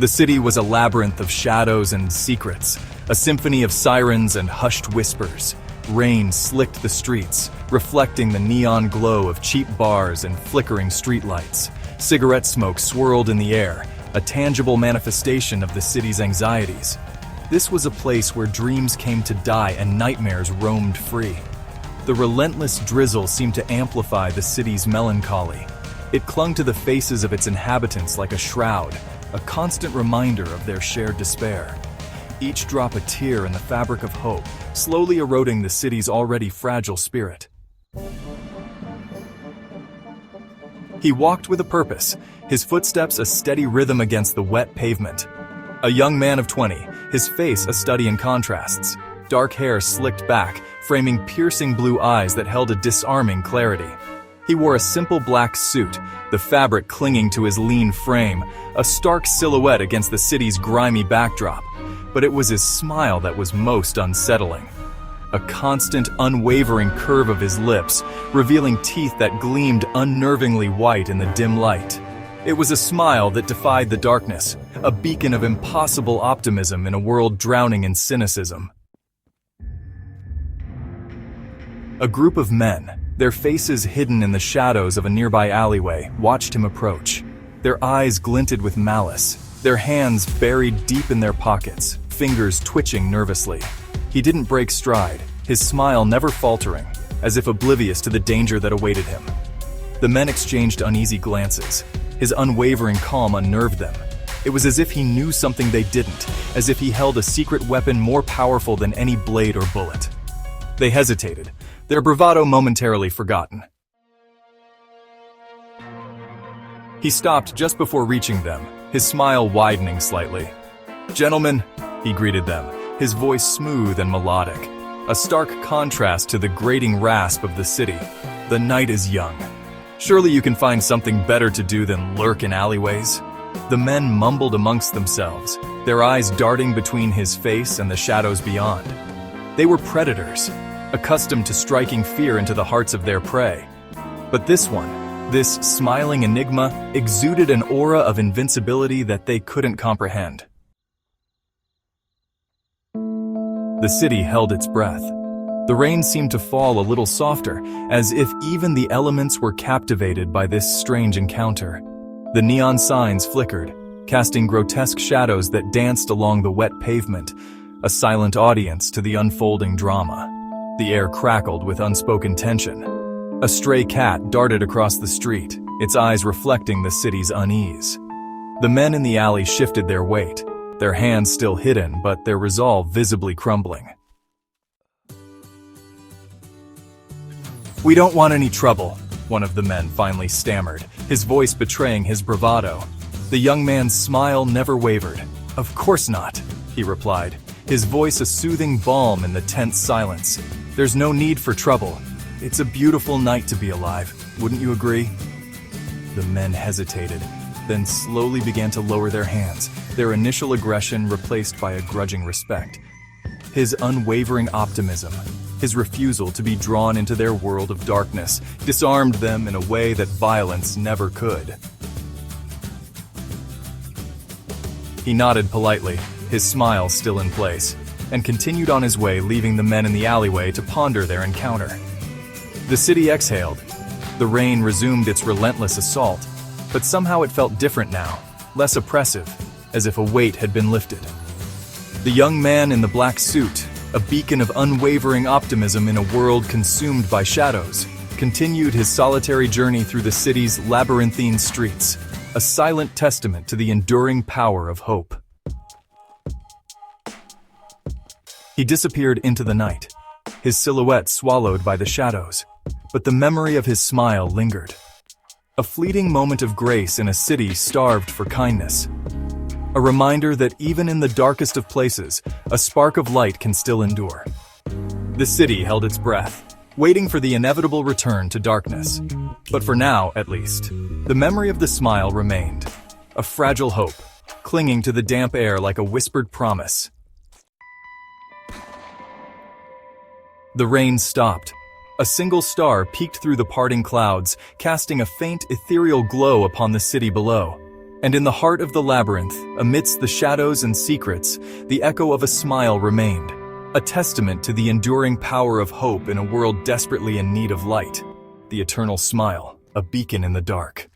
The city was a labyrinth of shadows and secrets, a symphony of sirens and hushed whispers. Rain slicked the streets, reflecting the neon glow of cheap bars and flickering streetlights. Cigarette smoke swirled in the air, a tangible manifestation of the city's anxieties. This was a place where dreams came to die and nightmares roamed free. The relentless drizzle seemed to amplify the city's melancholy. It clung to the faces of its inhabitants like a shroud, a constant reminder of their shared despair. Each drop a tear in the fabric of hope, slowly eroding the city's already fragile spirit. He walked with a purpose, his footsteps a steady rhythm against the wet pavement. A young man of 20, his face a study in contrasts. Dark hair slicked back, framing piercing blue eyes that held a disarming clarity. He wore a simple black suit, the fabric clinging to his lean frame, a stark silhouette against the city's grimy backdrop. But it was his smile that was most unsettling. A constant, unwavering curve of his lips, revealing teeth that gleamed unnervingly white in the dim light. It was a smile that defied the darkness, a beacon of impossible optimism in a world drowning in cynicism. A group of men, their faces hidden in the shadows of a nearby alleyway, watched him approach. Their eyes glinted with malice, their hands buried deep in their pockets, fingers twitching nervously. He didn't break stride, his smile never faltering, as if oblivious to the danger that awaited him. The men exchanged uneasy glances. His unwavering calm unnerved them. It was as if he knew something they didn't, as if he held a secret weapon more powerful than any blade or bullet. They hesitated, their bravado momentarily forgotten. He stopped just before reaching them, his smile widening slightly. "Gentlemen," he greeted them, his voice smooth and melodic, a stark contrast to the grating rasp of the city. "The night is young. Surely you can find something better to do than lurk in alleyways." The men mumbled amongst themselves, their eyes darting between his face and the shadows beyond. They were predators, accustomed to striking fear into the hearts of their prey. But this one, this smiling enigma, exuded an aura of invincibility that they couldn't comprehend. The city held its breath. The rain seemed to fall a little softer, as if even the elements were captivated by this strange encounter. The neon signs flickered, casting grotesque shadows that danced along the wet pavement, a silent audience to the unfolding drama. The air crackled with unspoken tension. A stray cat darted across the street, its eyes reflecting the city's unease. The men in the alley shifted their weight, their hands still hidden but their resolve visibly crumbling. "We don't want any trouble," one of the men finally stammered, his voice betraying his bravado. The young man's smile never wavered. "Of course not," he replied, his voice a soothing balm in the tense silence. "There's no need for trouble. It's a beautiful night to be alive, wouldn't you agree?" The men hesitated, then slowly began to lower their hands, their initial aggression replaced by a grudging respect. His unwavering optimism, his refusal to be drawn into their world of darkness, disarmed them in a way that violence never could. He nodded politely, his smile still in place, and continued on his way, leaving the men in the alleyway to ponder their encounter. The city exhaled. The rain resumed its relentless assault, but somehow it felt different now, less oppressive, as if a weight had been lifted. The young man in the black suit, a beacon of unwavering optimism in a world consumed by shadows, continued his solitary journey through the city's labyrinthine streets, a silent testament to the enduring power of hope. He disappeared into the night, his silhouette swallowed by the shadows, but the memory of his smile lingered. A fleeting moment of grace in a city starved for kindness. A reminder that even in the darkest of places, a spark of light can still endure. The city held its breath, waiting for the inevitable return to darkness. But for now, at least, the memory of the smile remained, a fragile hope, clinging to the damp air like a whispered promise. The rain stopped. A single star peeked through the parting clouds, casting a faint ethereal glow upon the city below. And in the heart of the labyrinth, amidst the shadows and secrets, the echo of a smile remained, a testament to the enduring power of hope in a world desperately in need of light. The eternal smile, a beacon in the dark.